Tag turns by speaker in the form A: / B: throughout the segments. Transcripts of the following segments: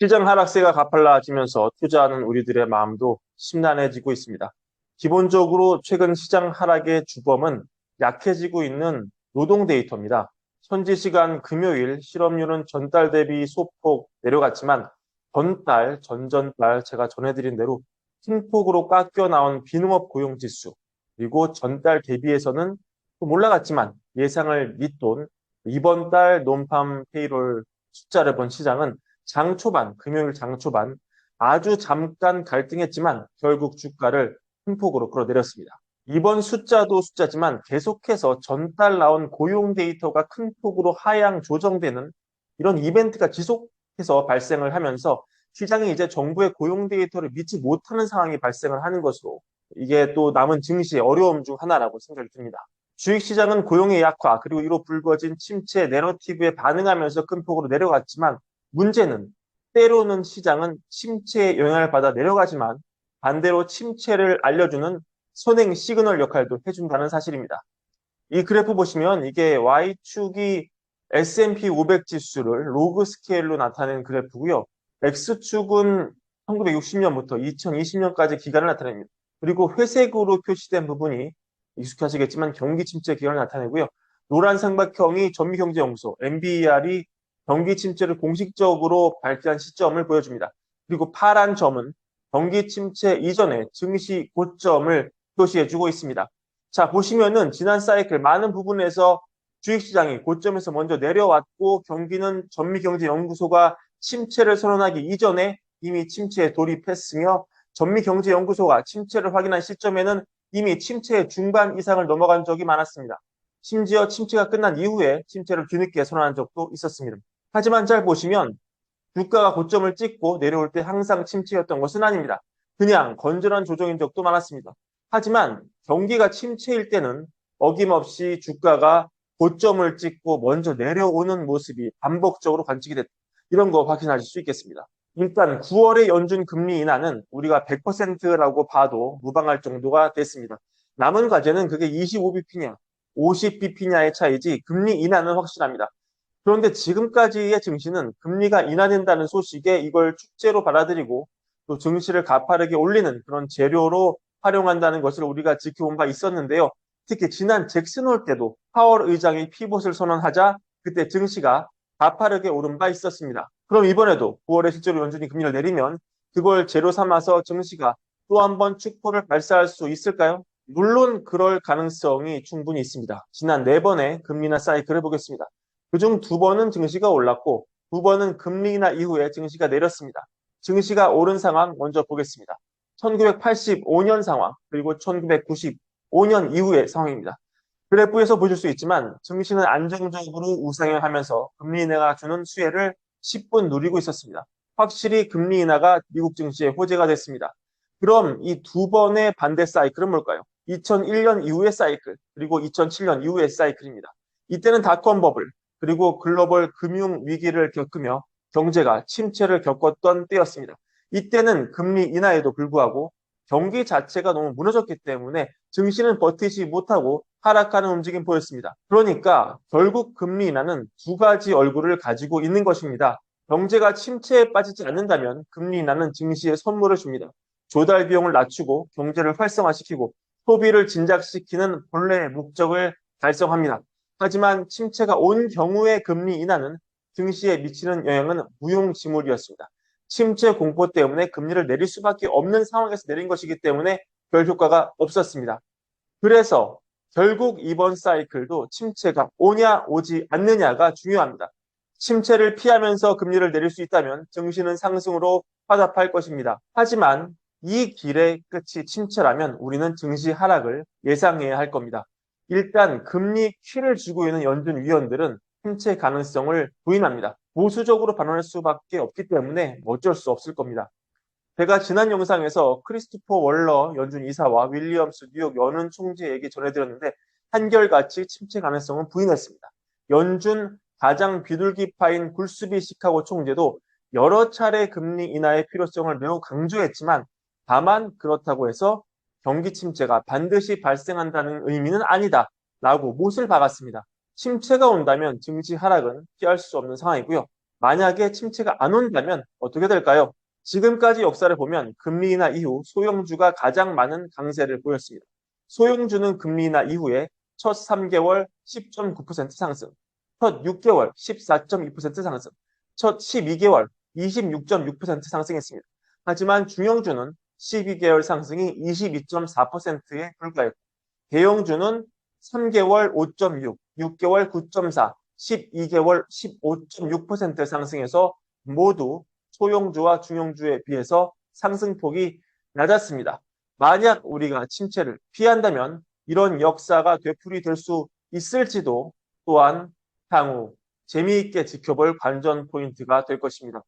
A: 시장 하락세가 가팔라지면서 투자하는 우리들의 마음도 심란해지고 있습니다. 기본적으로 최근 시장 하락의 주범은 약해지고 있는 노동 데이터입니다. 현지 시간 금요일 실업률은 전달 대비 소폭 내려갔지만 전달, 전전달 제가 전해드린 대로 큰 폭으로 깎여 나온 비농업 고용 지수, 그리고 전달 대비해서는 좀 올라갔지만 예상을 밑돈 이번 달 논팜 페이롤 숫자를 본 시장은 장 초반, 금요일 장 초반 아주 잠깐 갈등했지만 결국 주가를 큰 폭으로 끌어내렸습니다. 이번 숫자도 숫자지만 계속해서 전달 나온 고용 데이터가 큰 폭으로 하향 조정되는 이런 이벤트가 지속해서 발생을 하면서 시장이 이제 정부의 고용 데이터를 믿지 못하는 상황이 발생을 하는 것으로 이게 또 남은 증시의 어려움 중 하나라고 생각이 듭니다. 주식시장은 고용의 약화 그리고 이로 불거진 침체 내러티브에 반응하면서 큰 폭으로 내려갔지만 문제는 때로는 시장은 침체에 영향을 받아 내려가지만 반대로 침체를 알려주는 선행 시그널 역할도 해준다는 사실입니다. 이 그래프 보시면 이게 Y축이 S&P 500 지수를 로그 스케일로 나타낸 그래프고요. X축은 1960년부터 2020년까지 기간을 나타냅니다. 그리고 회색으로 표시된 부분이 익숙하시겠지만 경기 침체 기간을 나타내고요. 노란 삼각형이 전미경제연구소 NBER이 경기 침체를 공식적으로 발표한 시점을 보여줍니다. 그리고 파란 점은 경기 침체 이전의 증시 고점을 표시해주고 있습니다. 자, 보시면은 지난 사이클 많은 부분에서 주식시장이 고점에서 먼저 내려왔고 경기는 전미경제연구소가 침체를 선언하기 이전에 이미 침체에 돌입했으며 전미경제연구소가 침체를 확인한 시점에는 이미 침체의 중반 이상을 넘어간 적이 많았습니다. 심지어 침체가 끝난 이후에 침체를 뒤늦게 선언한 적도 있었습니다. 하지만 잘 보시면 주가가 고점을 찍고 내려올 때 항상 침체였던 것은 아닙니다. 그냥 건전한 조정인 적도 많았습니다. 하지만 경기가 침체일 때는 어김없이 주가가 고점을 찍고 먼저 내려오는 모습이 반복적으로 관측이 됐다. 이런 거 확인하실 수 있겠습니다. 일단 9월의 연준 금리 인하는 우리가 100%라고 봐도 무방할 정도가 됐습니다. 남은 과제는 그게 25bp냐, 50bp냐의 차이지 금리 인하는 확실합니다. 그런데 지금까지의 증시는 금리가 인하된다는 소식에 이걸 축제로 받아들이고 또 증시를 가파르게 올리는 그런 재료로 활용한다는 것을 우리가 지켜본 바 있었는데요. 특히 지난 잭슨 홀 때도 파월 의장이 피봇을 선언하자 그때 증시가 가파르게 오른 바 있었습니다. 그럼 이번에도 9월에 실제로 연준이 금리를 내리면 그걸 재료 삼아서 증시가 또 한 번 축포를 발사할 수 있을까요? 물론 그럴 가능성이 충분히 있습니다. 지난 4번의 금리나 사이클을 보겠습니다. 그중 2번은 증시가 올랐고 2번은 금리 인하 이후에 증시가 내렸습니다. 증시가 오른 상황 먼저 보겠습니다. 1985년 상황 그리고 1995년 이후의 상황입니다. 그래프에서 보실 수 있지만 증시는 안정적으로 우상향하면서 금리 인하가 주는 수혜를 10분 누리고 있었습니다. 확실히 금리 인하가 미국 증시의 호재가 됐습니다. 그럼 이 2번의 반대 사이클은 뭘까요? 2001년 이후의 사이클 그리고 2007년 이후의 사이클입니다. 이때는 닷컴 버블 그리고 글로벌 금융 위기를 겪으며 경제가 침체를 겪었던 때였습니다. 이때는 금리 인하에도 불구하고 경기 자체가 너무 무너졌기 때문에 증시는 버티지 못하고 하락하는 움직임 보였습니다. 그러니까 결국 금리 인하는 두 가지 얼굴을 가지고 있는 것입니다. 경제가 침체에 빠지지 않는다면 금리 인하는 증시에 선물을 줍니다. 조달 비용을 낮추고 경제를 활성화시키고 소비를 진작시키는 본래의 목적을 달성합니다. 하지만 침체가 온 경우의 금리 인하는 증시에 미치는 영향은 무용지물이었습니다. 침체 공포 때문에 금리를 내릴 수밖에 없는 상황에서 내린 것이기 때문에 별 효과가 없었습니다. 그래서 결국 이번 사이클도 침체가 오냐 오지 않느냐가 중요합니다. 침체를 피하면서 금리를 내릴 수 있다면 증시는 상승으로 화답할 것입니다. 하지만 이 길의 끝이 침체라면 우리는 증시 하락을 예상해야 할 겁니다. 일단 금리 키를 쥐고 있는 연준 위원들은 침체 가능성을 부인합니다. 보수적으로 반응할 수밖에 없기 때문에 어쩔 수 없을 겁니다. 제가 지난 영상에서 크리스토퍼 월러 연준 이사와 윌리엄스 뉴욕 연은 총재에게 전해드렸는데 한결같이 침체 가능성은 부인했습니다. 연준 가장 비둘기파인 굴스비 시카고 총재도 여러 차례 금리 인하의 필요성을 매우 강조했지만 다만 그렇다고 해서 경기 침체가 반드시 발생한다는 의미는 아니다 라고 못을 박았습니다. 침체가 온다면 증시 하락은 피할 수 없는 상황이고요. 만약에 침체가 안 온다면 어떻게 될까요? 지금까지 역사를 보면 금리 인하 이후 소형주가 가장 많은 강세를 보였습니다. 소형주는 금리 인하 이후에 첫 3개월 10.9% 상승, 첫 6개월 14.2% 상승, 첫 12개월 26.6% 상승했습니다. 하지만 중형주는 12개월 상승이 22.4%에 불과했고 대형주는 3개월 5.6, 6개월 9.4, 12개월 15.6% 상승해서 모두 소형주와 중형주에 비해서 상승폭이 낮았습니다. 만약 우리가 침체를 피한다면 이런 역사가 되풀이될 수 있을지도 또한 향후 재미있게 지켜볼 관전 포인트가 될 것입니다.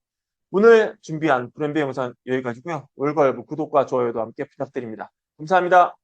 A: 오늘 준비한 브랜드 영상 여기까지고요. 월걸부 구독과 좋아요도 함께 부탁드립니다. 감사합니다.